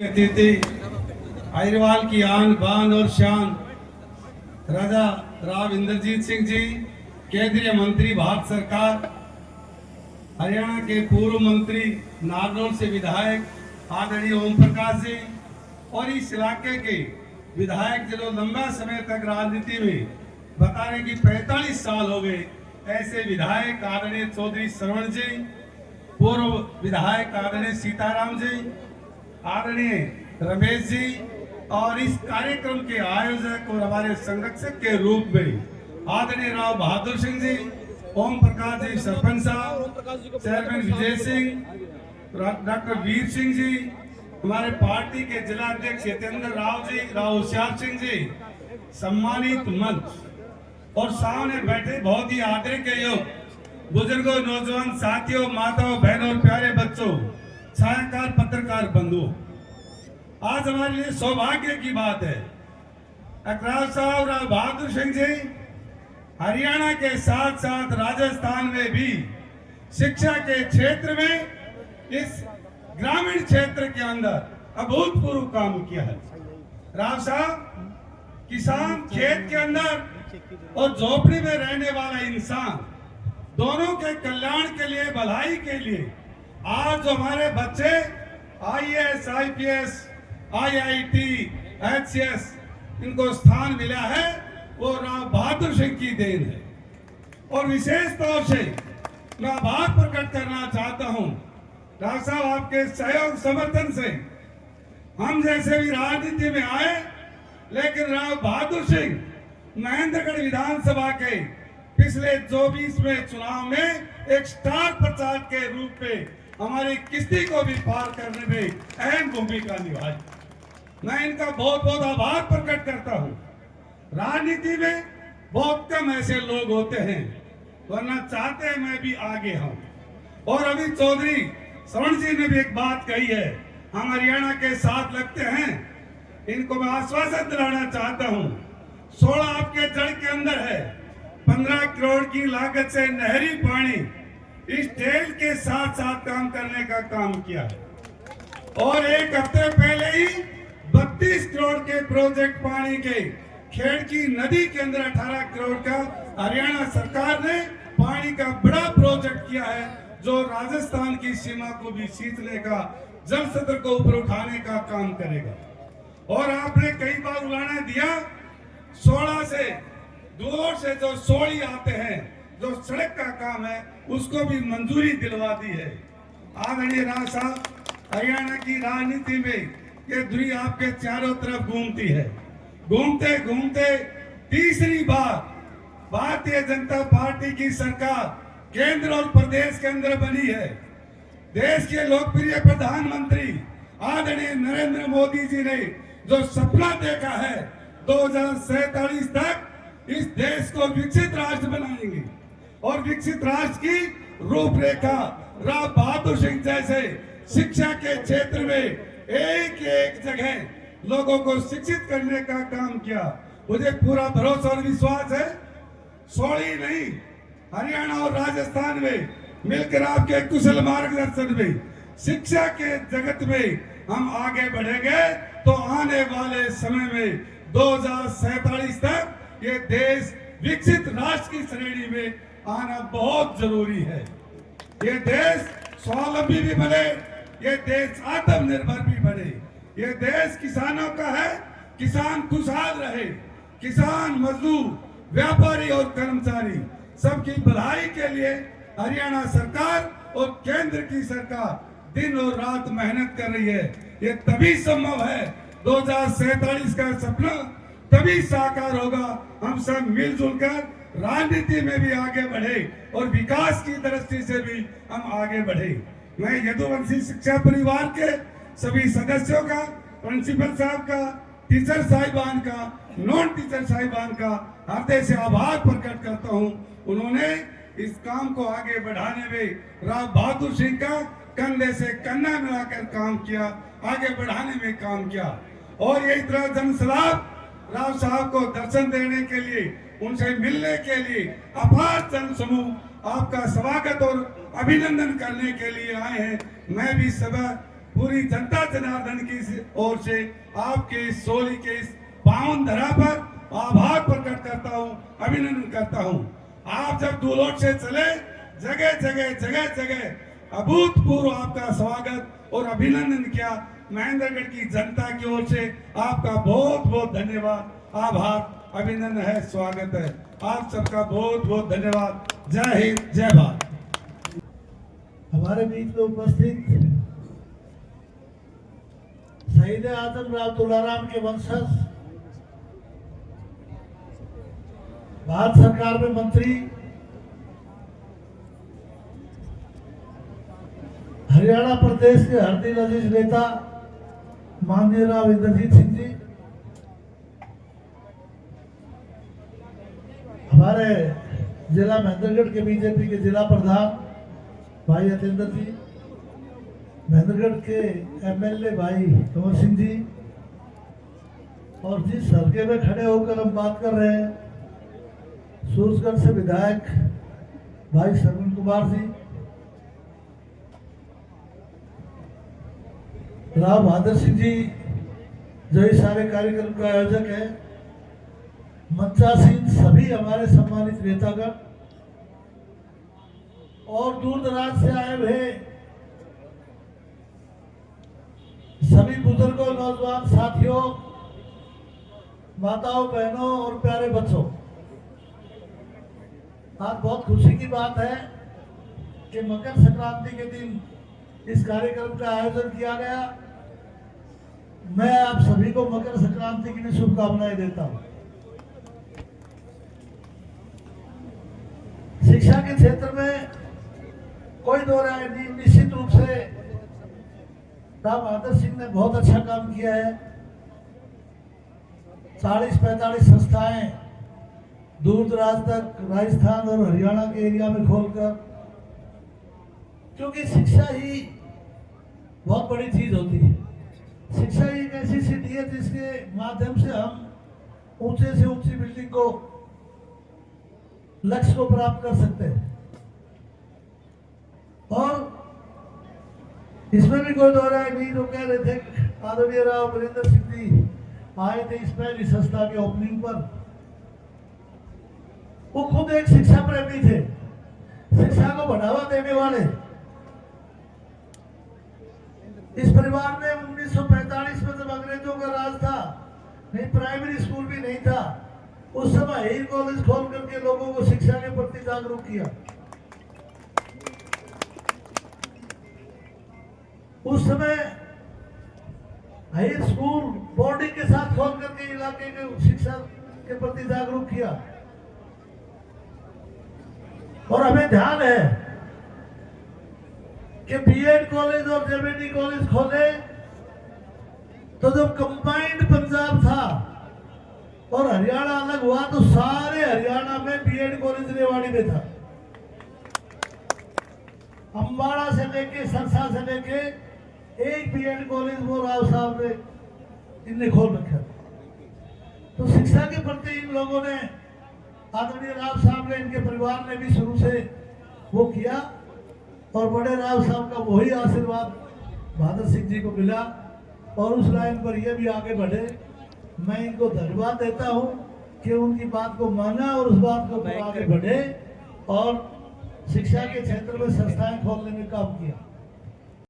अतिथि अहिरवाल की आन बान और शान राजा राव इंद्रजीत सिंह जी, केंद्रीय मंत्री भारत सरकार, हरियाणा के पूर्व मंत्री नारनौल से विधायक आदरणीय ओम प्रकाश जी और इस इलाके के विधायक जो लंबा समय तक राजनीति में बता रहे कि 45 साल हो गए, ऐसे विधायक आदरणीय चौधरी श्रवण जी, पूर्व विधायक आदरणीय सीताराम जी, आदरणीय रमेश जी और इस कार्यक्रम के आयोजक और हमारे संरक्षक के रूप में आदरणीय राव बहादुर सिंह जी, ओम प्रकाश जी सरपंच साहब, चेयरमैन विजय सिंह, डॉक्टर वीर सिंह जी, हमारे पार्टी के जिला अध्यक्ष यतेंद्र राव जी, राव होशियार सिंह जी, सम्मानित मंच और सामने बैठे बहुत ही आदर के योग बुजुर्गों, नौजवान साथियों, माताओं, बहनों और प्यारे बच्चों, छायाकार पत्रकार बंधुओं, आज हमारे लिए सौभाग्य की बात है अकरार साहब राव बहादुर सिंह जी हरियाणा के साथ साथ राजस्थान में भी शिक्षा के क्षेत्र में इस ग्रामीण क्षेत्र के अंदर अभूतपूर्व काम किया है। राव साहब किसान, खेत के अंदर और झोपड़ी में रहने वाला इंसान, दोनों के कल्याण के लिए, भलाई के लिए आज जो हमारे बच्चे IAS, IPS, IIT, HCS इनको स्थान मिला है वो राव बहादुर सिंह की देन है। और विशेष तौर से मैं आभार प्रकट करना चाहता हूं राव साहब, आपके सहयोग समर्थन से हम जैसे भी राजनीति में आए, लेकिन राव बहादुर सिंह महेंद्रगढ़ विधानसभा के पिछले 24वें चुनाव में एक स्टार प्रचारक के रूप में हमारी किस्ती को भी पार करने में अहम भूमिका निभाई। मैं इनका बहुत बहुत आभार प्रकट करता हूं। राजनीति में बहुत कम ऐसे लोग होते हैं, वरना चाहते हैं मैं भी आगे हूं। और अभी चौधरी श्रवण जी ने भी एक बात कही है, हम हरियाणा के साथ लगते हैं। इनको मैं आश्वासन दिलाना चाहता हूं, 16 आपके जड़ के अंदर है, 15 करोड़ की लागत से नहरी पानी इस टेल के साथ साथ काम करने का काम किया है। और एक हफ्ते पहले ही 32 करोड़ के प्रोजेक्ट पानी के खेड़की नदी के अंदर 18 करोड़ का हरियाणा सरकार ने पानी का बड़ा प्रोजेक्ट किया है, जो राजस्थान की सीमा को भी सींचने का, जल स्तर को ऊपर उठाने का काम करेगा। और आपने कई बार उड़ाना दिया, 16 से दूर से जो सोड़ी आते हैं, जो सड़क का काम है, उसको भी मंजूरी दिलवा दी है। आदरणीय राव साहब, हरियाणा की राजनीति में ये धुरी आपके चारों तरफ घूमती है। घूमते घूमते तीसरी बार भारतीय जनता पार्टी की सरकार केंद्र और प्रदेश के अंदर बनी है। देश के लोकप्रिय प्रधानमंत्री आदरणीय नरेंद्र मोदी जी ने जो सपना देखा है 2047 तक इस देश को विकसित राष्ट्र बनाएंगे, और विकसित राष्ट्र की रूपरेखा राव बहादुर सिंह जैसे शिक्षा के क्षेत्र में एक एक जगह लोगों को शिक्षित करने का काम किया। मुझे पूरा भरोसा और विश्वास है, सोड़ी नहीं, हरियाणा और राजस्थान में मिलकर आपके कुशल मार्गदर्शन में शिक्षा के जगत में हम आगे बढ़ेंगे, तो आने वाले समय में 2047 तक ये देश विकसित राष्ट्र की श्रेणी में आना बहुत जरूरी है। ये देश स्वावलंबी भी बने, ये देश आत्मनिर्भर भी बने, ये देश किसानों का है, किसान खुशहाल रहे, किसान, मजदूर, व्यापारी और कर्मचारी सबकी भलाई के लिए हरियाणा सरकार और केंद्र की सरकार दिन और रात मेहनत कर रही है। ये तभी संभव है, 2047 का सपना तभी साकार होगा, हम सब मिलजुल कर राजनीति में भी आगे बढ़े और विकास की दृष्टि से भी हम आगे बढ़े। मैं यदुवंशी शिक्षा परिवार के सभी सदस्यों का, प्रिंसिपल साहब का, टीचर साहिबान का, नॉन टीचर साहिबान का हृदय से आभार प्रकट करता हूं। उन्होंने इस काम को आगे बढ़ाने में राव बहादुर सिंह का कंधे से कंधा मिलाकर काम किया, आगे बढ़ाने में काम किया। और ये इतना जनसलाब राव साहब को दर्शन देने के लिए, उनसे मिलने के लिए अपार जन समूह आपका स्वागत और अभिनंदन करने के लिए आए हैं। मैं भी सभा पूरी जनता जनार्दन की ओर से आपके इस सोली के इस पावन धरा पर आभार प्रकट करता हूँ, अभिनंदन करता हूँ। आप जब दुलोट से चले, जगह जगह अभूतपूर्व आपका स्वागत और अभिनंदन किया। महेंद्रगढ़ की जनता की ओर से आपका बहुत बहुत धन्यवाद, आभार, अभिनंदन है, स्वागत है। आप सबका बहुत बहुत धन्यवाद। जय हिंद, जय भारत। हमारे बीच में उपस्थित शहीद आजम राव तुलाराम के वंशज, भारत सरकार में मंत्री, हरियाणा प्रदेश के हरदिल अजीज नेता माननीय राव इंद्रजीत सिंह जी, हमारे जिला महेंद्रगढ़ के बीजेपी के जिला प्रधान भाई अतेंद्र जी, महेंद्रगढ़ के एमएलए भाई कंवर सिंह जी, और जिस हल्के में खड़े होकर हम बात कर रहे हैं, सूरजगढ़ से विधायक भाई श्रवण कुमार जी, राव बहादुर सिंह जी जो इस सारे कार्यक्रम का आयोजक है, मंचासीन सभी हमारे सम्मानित नेतागण और दूर दराज से आए हुए सभी बुजुर्गों, नौजवान साथियों, माताओं, बहनों और प्यारे बच्चों, आज बहुत खुशी की बात है कि मकर संक्रांति के दिन इस कार्यक्रम का आयोजन किया गया। मैं आप सभी को मकर संक्रांति की भी शुभकामनाएं देता हूं। शिक्षा के क्षेत्र में कोई दो राय नहीं, निश्चित रूप से राव बहादुर सिंह ने बहुत अच्छा काम किया है। 40-45 संस्थाएं दूर दराज तक राजस्थान और हरियाणा के एरिया में खोलकर, क्योंकि शिक्षा ही बहुत बड़ी चीज होती है। शिक्षा ही एक ऐसी सिद्धि है जिसके माध्यम से हम ऊंचे से ऊंची बिल्डिंग को, लक्ष्य को प्राप्त कर सकते हैं। और इसमें भी कोई दो राय नहीं, जो कह रहे थे आदरणीय राव वीरेंद्र सिंह जी आए थे इस पहली संस्था के ओपनिंग पर, वो खुद एक शिक्षा प्रेमी थे, शिक्षा को बढ़ावा देने वाले। इस परिवार में 1945 में जब अंग्रेजों का राज था, नहीं प्राइमरी स्कूल भी नहीं था, उस समय हिल कॉलेज खोल करके लोगों को शिक्षा के प्रति जागरूक किया। उस समय हाई स्कूल बोर्डिंग के साथ खोल करके इलाके के शिक्षा के प्रति जागरूक किया। और हमें ध्यान है कि बीएड कॉलेज और जेबीडी कॉलेज खोले तो जब कंबाइंड पंजाब था और हरियाणा अलग हुआ तो सारे हरियाणा में बीएड कॉलेज रेवाड़ी में था। अम्बाड़ा से लेके सरसा से लेके एक बीएड कॉलेज वो राव साहब ने इनने खोल रखा। तो शिक्षा के प्रति इन लोगों ने, आदरणीय राव साहब ने, इनके परिवार ने भी शुरू से वो किया और बड़े राव साहब का वही आशीर्वाद बहादुर सिंह जी को मिला और उस लाइन पर ये भी आगे बढ़े। मैं इनको धन्यवाद देता हूँ कि उनकी बात को माना और उस बात को आगे बढ़े और शिक्षा के क्षेत्र में संस्थाएं खोलने में काम किया।